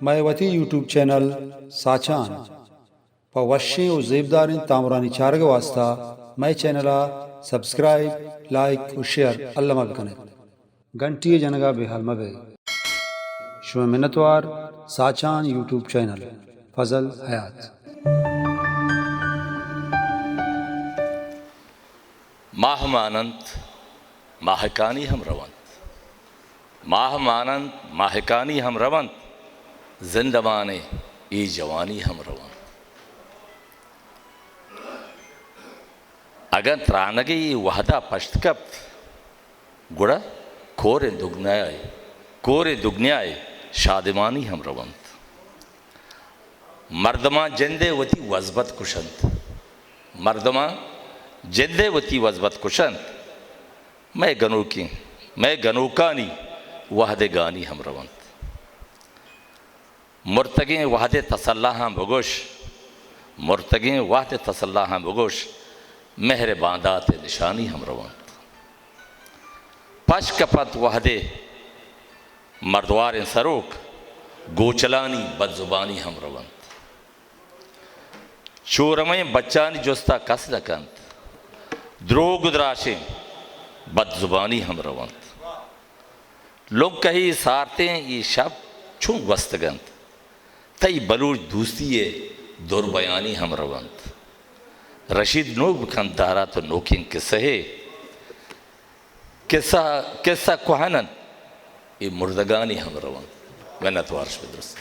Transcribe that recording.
Mayawati YouTube channel Sachan पवश्य और जेबदार तामरानी चारग वास्ता मैं चैनल सब्सक्राइब लाइक और शेयर अल्लाह मबकने घंटी जनगा बेहाल मबे शुभ मिन्नतवार साचान यूट्यूब चैनल फजल हयात माह मानंत माहकानी हम रवंत माह मानंत माहकानी हम रवंत जिंदवाने ई जवानी हम रवंत अगर त्रानगे वहदा पश्तकप्त गुड़ा कोरे दुग्न्याय शादिमानी हम रवंत मर्दमा जिंदे वती वजबत कुशंत मर्दमा जिंदे वती वजबत कुशंत मैं गनूकानी वहदे गानी हम रवंत मुर्तगे वहदे तसल्लाह भगोश मुर्तगे वहदे तसल्लाह भगोश मेहर बांदात निशानी हम रवंत पश कपत वहदे मर्दवार सरोक गोचलानी बदजुबानी हम रवंत चोरमय बच्चानी जोस्ता कस नकंत द्रोगुदराशे बदजुबानी हम रवंत लोग कही सारते ये शब छू वस्तगंत तई बलूच दूसती दुर्बयानी हम रवंत रशीद नोक बखन दारा तो नोकिंग किस्से किस्सा कुहनन ये मुर्दगानी हम रवंत मैं नतवारश पे दुरुस्त